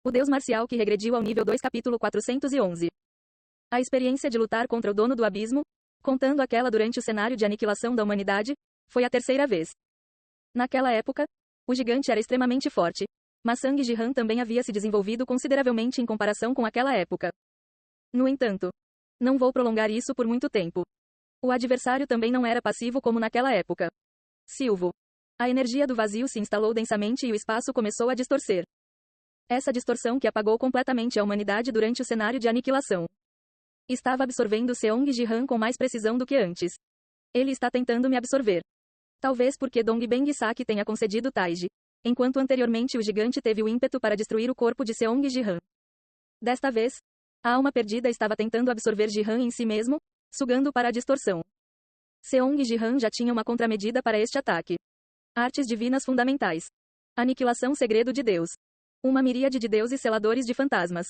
O deus marcial que regrediu ao nível 2 capítulo 411. A experiência de lutar contra o dono do abismo, contando aquela durante o cenário de aniquilação da humanidade, foi a terceira vez. Naquela época, o gigante era extremamente forte, mas Sang Jihan também havia se desenvolvido consideravelmente em comparação com aquela época. No entanto, não vou prolongar isso por muito tempo. O adversário também não era passivo como naquela época. Silvo. A energia do vazio se instalou densamente e o espaço começou a distorcer. Essa distorção que apagou completamente a humanidade durante o cenário de aniquilação. Estava absorvendo Seong Jihan com mais precisão do que antes. Ele está tentando me absorver. Talvez porque Dongbang Saki tenha concedido Taiji, enquanto anteriormente o gigante teve o ímpeto para destruir o corpo de Seong Jihan. Desta vez, a alma perdida estava tentando absorver Jihan em si mesmo, sugando para a distorção. Seong Jihan já tinha uma contramedida para este ataque. Artes divinas fundamentais. Aniquilação segredo de Deus. Uma miríade de deuses seladores de fantasmas.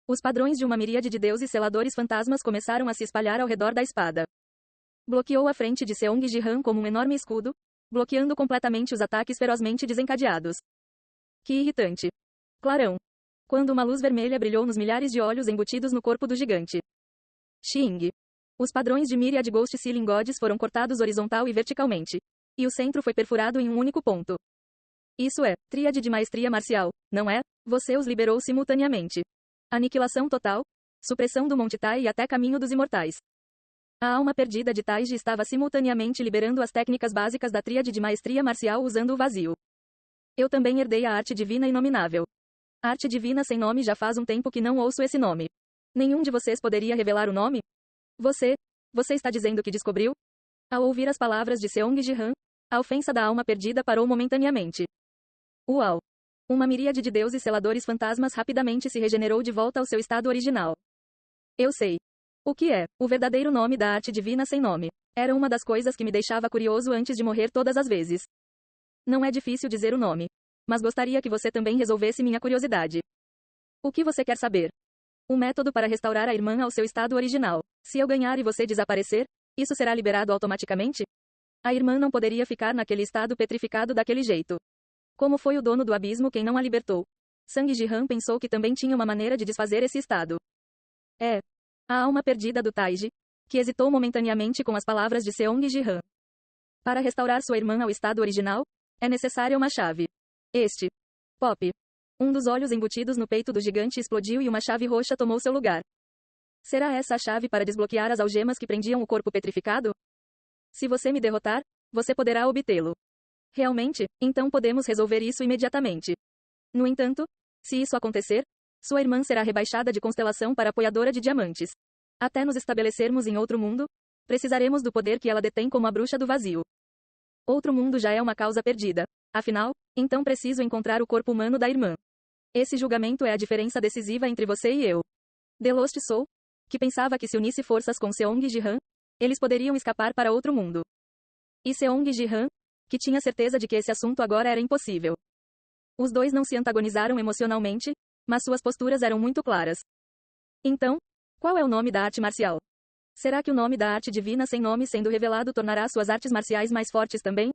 Os padrões de uma miríade de deuses seladores fantasmas começaram a se espalhar ao redor da espada. Bloqueou a frente de Seong Jihan como um enorme escudo, bloqueando completamente os ataques ferozmente desencadeados. Que irritante. Clarão. Quando uma luz vermelha brilhou nos milhares de olhos embutidos no corpo do gigante. Xing. Os padrões de Myriad Ghost Ceiling Gods foram cortados horizontal e verticalmente. E o centro foi perfurado em um único ponto. Isso é, tríade de maestria marcial, não é? Você os liberou simultaneamente. Aniquilação total, supressão do Monte Tai e até caminho dos imortais. A alma perdida de Taiji estava simultaneamente liberando as técnicas básicas da tríade de maestria marcial usando o vazio. Eu também herdei a arte divina inominável. Arte divina sem nome já faz um tempo que não ouço esse nome. Nenhum de vocês poderia revelar o nome? Você está dizendo que descobriu? Ao ouvir as palavras de Seong Jihan, a ofensa da alma perdida parou momentaneamente. Uau! Uma miríade de deuses seladores fantasmas rapidamente se regenerou de volta ao seu estado original. Eu sei. O que é o verdadeiro nome da arte divina sem nome? Era uma das coisas que me deixava curioso antes de morrer todas as vezes. Não é difícil dizer o nome. Mas gostaria que você também resolvesse minha curiosidade. O que você quer saber? O método para restaurar a irmã ao seu estado original. Se eu ganhar e você desaparecer, isso será liberado automaticamente? A irmã não poderia ficar naquele estado petrificado daquele jeito. Como foi o dono do abismo quem não a libertou? Sang Jihan pensou que também tinha uma maneira de desfazer esse estado. É. A alma perdida do Taiji, que hesitou momentaneamente com as palavras de Seong Jihan. Para restaurar sua irmã ao estado original, é necessária uma chave. Este. Pop. Um dos olhos embutidos no peito do gigante explodiu e uma chave roxa tomou seu lugar. Será essa a chave para desbloquear as algemas que prendiam o corpo petrificado? Se você me derrotar, você poderá obtê-lo. Realmente, então podemos resolver isso imediatamente. No entanto, se isso acontecer, sua irmã será rebaixada de constelação para apoiadora de diamantes. Até nos estabelecermos em outro mundo, precisaremos do poder que ela detém como a bruxa do vazio. Outro mundo já é uma causa perdida. Afinal, então preciso encontrar o corpo humano da irmã. Esse julgamento é a diferença decisiva entre você e eu. Delost Soul, que pensava que se unisse forças com Seong Jihan, eles poderiam escapar para outro mundo. E Seong Jihan, que tinha certeza de que esse assunto agora era impossível. Os dois não se antagonizaram emocionalmente, mas suas posturas eram muito claras. Então, qual é o nome da arte marcial? Será que o nome da arte divina sem nome sendo revelado tornará suas artes marciais mais fortes também?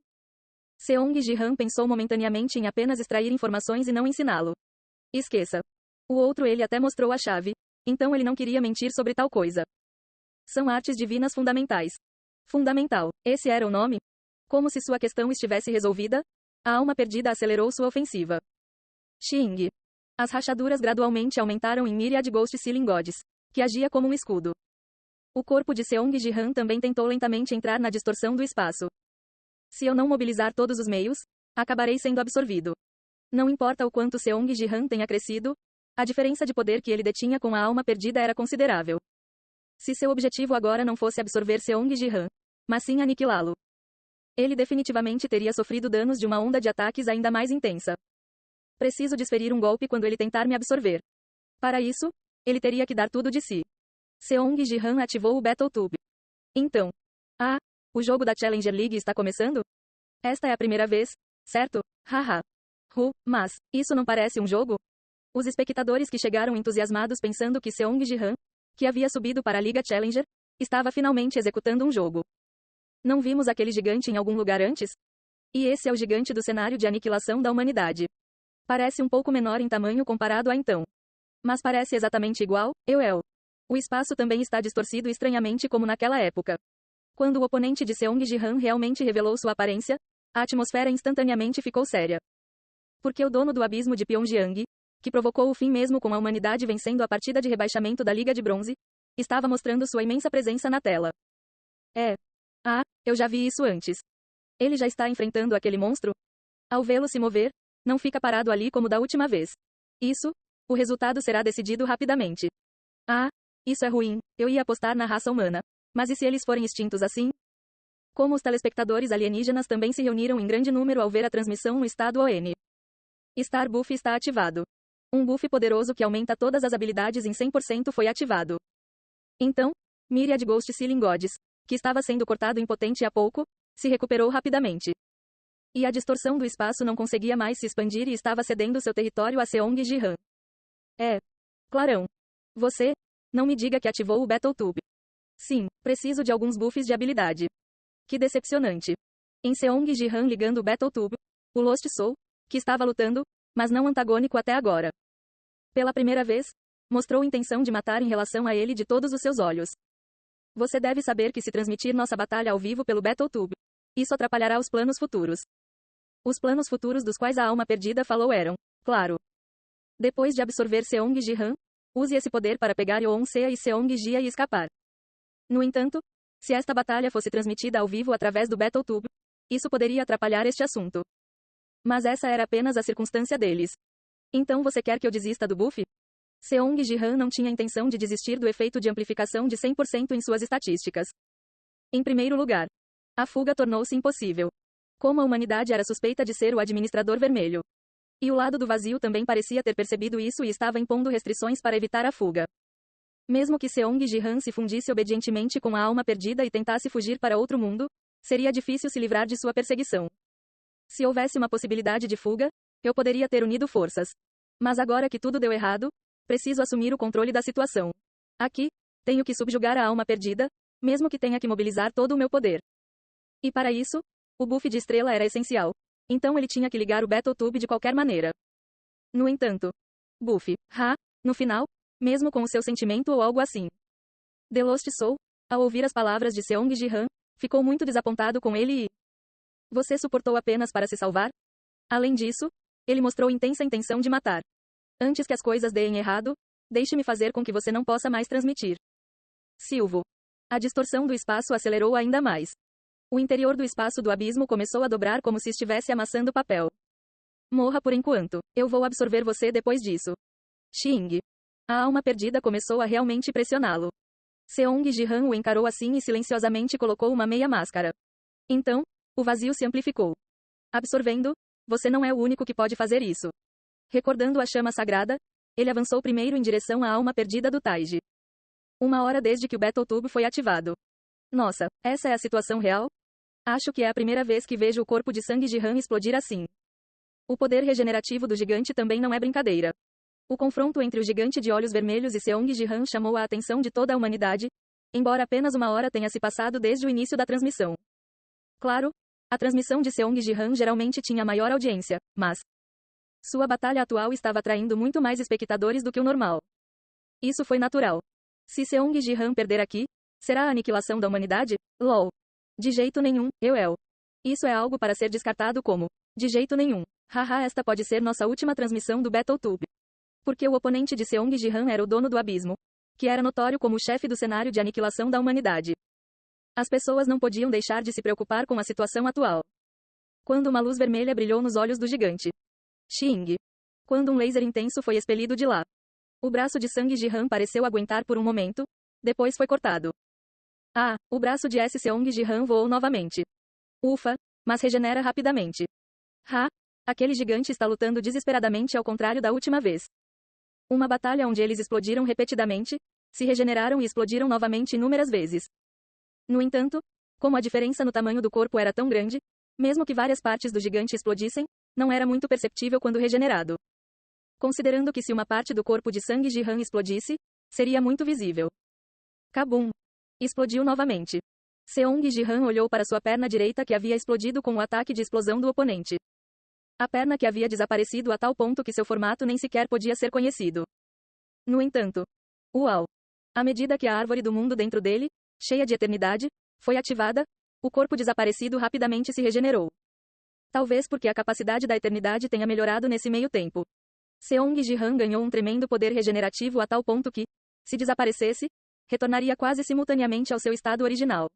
Seong Jihan pensou momentaneamente em apenas extrair informações e não ensiná-lo. Esqueça. O outro ele até mostrou a chave, então ele não queria mentir sobre tal coisa. São artes divinas fundamentais. Fundamental. Esse era o nome? Como se sua questão estivesse resolvida, a alma perdida acelerou sua ofensiva. Xing. As rachaduras gradualmente aumentaram em Myriad Ghost Ceiling Gods, que agia como um escudo. O corpo de Seong Jihan também tentou lentamente entrar na distorção do espaço. Se eu não mobilizar todos os meios, acabarei sendo absorvido. Não importa o quanto Seong Jihan tenha crescido, a diferença de poder que ele detinha com a alma perdida era considerável. Se seu objetivo agora não fosse absorver Seong Jihan, mas sim aniquilá-lo, ele definitivamente teria sofrido danos de uma onda de ataques ainda mais intensa. Preciso desferir um golpe quando ele tentar me absorver. Para isso, ele teria que dar tudo de si. Seong Jihan ativou o Battletube. Então. O jogo da Challenger League está começando? Esta é a primeira vez, certo? Haha. Mas, isso não parece um jogo? Os espectadores que chegaram entusiasmados pensando que Seong Jihan, que havia subido para a Liga Challenger, estava finalmente executando um jogo. Não vimos aquele gigante em algum lugar antes? E esse é o gigante do cenário de aniquilação da humanidade. Parece um pouco menor em tamanho comparado a então. Mas parece exatamente igual, O espaço também está distorcido estranhamente como naquela época. Quando o oponente de Seong Ji-han realmente revelou sua aparência, a atmosfera instantaneamente ficou séria. Porque o dono do abismo de Pyongyang, que provocou o fim mesmo com a humanidade vencendo a partida de rebaixamento da Liga de Bronze, estava mostrando sua imensa presença na tela. Eu já vi isso antes. Ele já está enfrentando aquele monstro? Ao vê-lo se mover, não fica parado ali como da última vez. O resultado será decidido rapidamente. Isso é ruim, eu ia apostar na raça humana. Mas e se eles forem extintos assim? Como os telespectadores alienígenas também se reuniram em grande número ao ver a transmissão no estado ON. Star Buff está ativado. Um buff poderoso que aumenta todas as habilidades em 100% foi ativado. Então, Myriad Ghost Ceiling Gods, que estava sendo cortado impotente há pouco, se recuperou rapidamente. E a distorção do espaço não conseguia mais se expandir e estava cedendo seu território a Seong Ji-han. Clarão. Você, não me diga que ativou o Battletube. Sim, preciso de alguns buffs de habilidade. Que decepcionante. Em Seong Ji-han ligando o Battletube, o Lost Soul, que estava lutando, mas não antagônico até agora. Pela primeira vez, mostrou intenção de matar em relação a ele de todos os seus olhos. Você deve saber que se transmitir nossa batalha ao vivo pelo Battletube, isso atrapalhará os planos futuros. Os planos futuros dos quais a alma perdida falou eram, claro. Depois de absorver Seong Ji-han, use esse poder para pegar Yeon-sea e Seong Jia e escapar. No entanto, se esta batalha fosse transmitida ao vivo através do Battletube, isso poderia atrapalhar este assunto. Mas essa era apenas a circunstância deles. Então você quer que eu desista do buff? Seong Ji-han não tinha intenção de desistir do efeito de amplificação de 100% em suas estatísticas. Em primeiro lugar, a fuga tornou-se impossível. Como a humanidade era suspeita de ser o administrador vermelho. E o lado do vazio também parecia ter percebido isso e estava impondo restrições para evitar a fuga. Mesmo que Seong Ji-han se fundisse obedientemente com a alma perdida e tentasse fugir para outro mundo, seria difícil se livrar de sua perseguição. Se houvesse uma possibilidade de fuga, eu poderia ter unido forças. Mas agora que tudo deu errado, preciso assumir o controle da situação. Aqui, tenho que subjugar a alma perdida, mesmo que tenha que mobilizar todo o meu poder. E para isso, o buff de estrela era essencial. Então ele tinha que ligar o Battletube de qualquer maneira. No entanto, buff, no final, mesmo com o seu sentimento ou algo assim. The Lost Soul, ao ouvir as palavras de Seong Ji-han, ficou muito desapontado com ele e... Você suportou apenas para se salvar? Além disso, ele mostrou intensa intenção de matar. Antes que as coisas deem errado, deixe-me fazer com que você não possa mais transmitir. Silvo. A distorção do espaço acelerou ainda mais. O interior do espaço do abismo começou a dobrar como se estivesse amassando papel. Morra por enquanto. Eu vou absorver você depois disso. Xing. A alma perdida começou a realmente pressioná-lo. Seong Ji-han o encarou assim e silenciosamente colocou uma meia máscara. Então, o vazio se amplificou. Absorvendo, você não é o único que pode fazer isso. Recordando a chama sagrada, ele avançou primeiro em direção à alma perdida do Taiji. 1 hora desde que o Battletube foi ativado. Nossa, essa é a situação real? Acho que é a primeira vez que vejo o corpo de Sang Ji-han explodir assim. O poder regenerativo do gigante também não é brincadeira. O confronto entre o gigante de olhos vermelhos e Seong Ji-han chamou a atenção de toda a humanidade, embora apenas 1 hora tenha se passado desde o início da transmissão. Claro, a transmissão de Seong Ji-han geralmente tinha maior audiência, mas sua batalha atual estava atraindo muito mais espectadores do que o normal. Isso foi natural. Se Seong Ji-han perder aqui, será a aniquilação da humanidade? LOL. De jeito nenhum, Isso é algo para ser descartado como. De jeito nenhum. Haha, esta pode ser nossa última transmissão do Battletube. Porque o oponente de Seong Ji-han era o dono do abismo, que era notório como o chefe do cenário de aniquilação da humanidade. As pessoas não podiam deixar de se preocupar com a situação atual. Quando uma luz vermelha brilhou nos olhos do gigante. Xing. Quando um laser intenso foi expelido de lá. O braço de Sang Ji-han pareceu aguentar por um momento, depois foi cortado. O braço de Seong Ji-han voou novamente. Ufa, mas regenera rapidamente. Aquele gigante está lutando desesperadamente ao contrário da última vez. Uma batalha onde eles explodiram repetidamente, se regeneraram e explodiram novamente inúmeras vezes. No entanto, como a diferença no tamanho do corpo era tão grande, mesmo que várias partes do gigante explodissem, não era muito perceptível quando regenerado. Considerando que se uma parte do corpo de Sang Ji-han explodisse, seria muito visível. Kabum! Explodiu novamente. Seong Ji-han olhou para sua perna direita que havia explodido com o ataque de explosão do oponente. A perna que havia desaparecido a tal ponto que seu formato nem sequer podia ser conhecido. No entanto, uau! À medida que a árvore do mundo dentro dele, cheia de eternidade, foi ativada, o corpo desaparecido rapidamente se regenerou. Talvez porque a capacidade da eternidade tenha melhorado nesse meio tempo. Seong Ji-han ganhou um tremendo poder regenerativo a tal ponto que, se desaparecesse, retornaria quase simultaneamente ao seu estado original.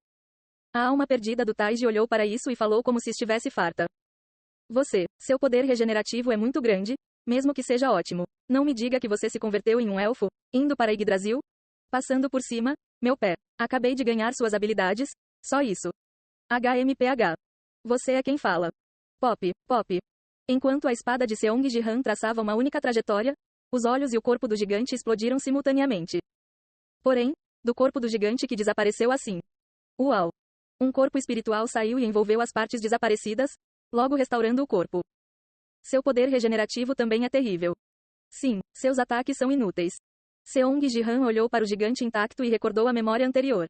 A alma perdida do Taiji olhou para isso e falou como se estivesse farta. Seu poder regenerativo é muito grande, mesmo que seja ótimo. Não me diga que você se converteu em um elfo, indo para Yggdrasil? Passando por cima, meu pé. Acabei de ganhar suas habilidades, só isso. HMPH. Você é quem fala. Pop, pop. Enquanto a espada de Seong Ji-han traçava uma única trajetória, os olhos e o corpo do gigante explodiram simultaneamente. Porém, do corpo do gigante que desapareceu assim. Uau! Um corpo espiritual saiu e envolveu as partes desaparecidas, logo restaurando o corpo. Seu poder regenerativo também é terrível. Sim, seus ataques são inúteis. Seong Ji-han olhou para o gigante intacto e recordou a memória anterior.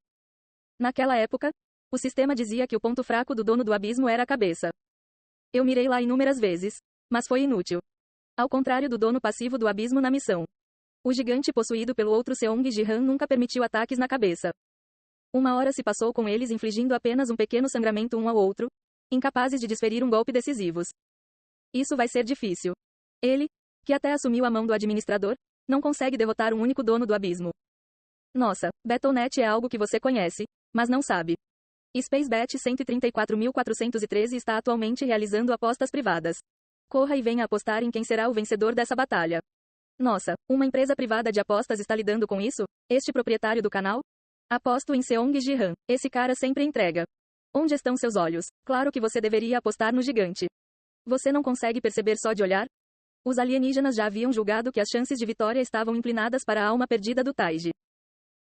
Naquela época, o sistema dizia que o ponto fraco do dono do abismo era a cabeça. Eu mirei lá inúmeras vezes, mas foi inútil. Ao contrário do dono passivo do abismo na missão. O gigante possuído pelo outro Seong Ji-han nunca permitiu ataques na cabeça. Uma hora se passou com eles infligindo apenas um pequeno sangramento um ao outro, incapazes de desferir um golpe decisivos. Isso vai ser difícil. Ele, que até assumiu a mão do administrador, não consegue derrotar um único dono do abismo. Nossa, Battle.net é algo que você conhece, mas não sabe. SpaceBet 134.413 está atualmente realizando apostas privadas. Corra e venha apostar em quem será o vencedor dessa batalha. Nossa, uma empresa privada de apostas está lidando com isso? Este proprietário do canal? Aposto em Seong Ji-han. Esse cara sempre entrega. Onde estão seus olhos? Claro que você deveria apostar no gigante. Você não consegue perceber só de olhar? Os alienígenas já haviam julgado que as chances de vitória estavam inclinadas para a alma perdida do Taiji.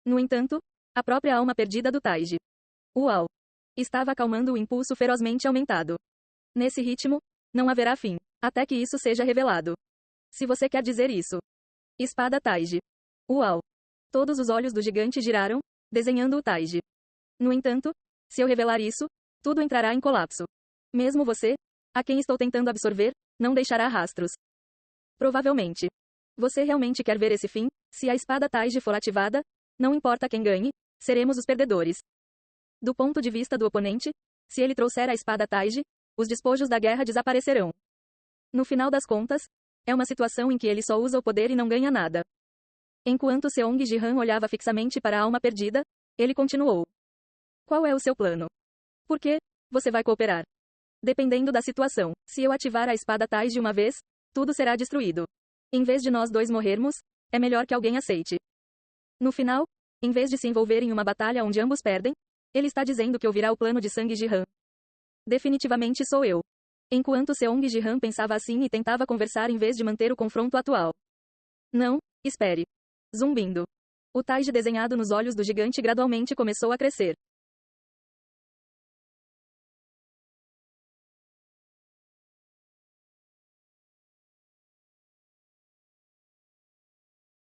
No entanto, a própria alma perdida do Taiji. Uau! Estava acalmando o impulso ferozmente aumentado. Nesse ritmo, não haverá fim, até que isso seja revelado. Se você quer dizer isso. Espada Taiji. Uau! Todos os olhos do gigante giraram, desenhando o Taiji. No entanto, se eu revelar isso, tudo entrará em colapso. Mesmo você, a quem estou tentando absorver, não deixará rastros. Provavelmente. Você realmente quer ver esse fim? Se a espada Taiji for ativada, não importa quem ganhe, seremos os perdedores. Do ponto de vista do oponente, se ele trouxer a espada Taiji, os despojos da guerra desaparecerão. No final das contas, é uma situação em que ele só usa o poder e não ganha nada. Enquanto Seong Ji-han olhava fixamente para a alma perdida, ele continuou. Qual é o seu plano? Por que você vai cooperar? Dependendo da situação, se eu ativar a espada Taiji uma vez, tudo será destruído. Em vez de nós dois morrermos, é melhor que alguém aceite. No final, em vez de se envolver em uma batalha onde ambos perdem, ele está dizendo que ouvirá o plano de Seong Ji-han. Definitivamente sou eu. Enquanto Seong Ji-han pensava assim e tentava conversar em vez de manter o confronto atual. Não, espere. Zumbindo. O Taiji desenhado nos olhos do gigante gradualmente começou a crescer.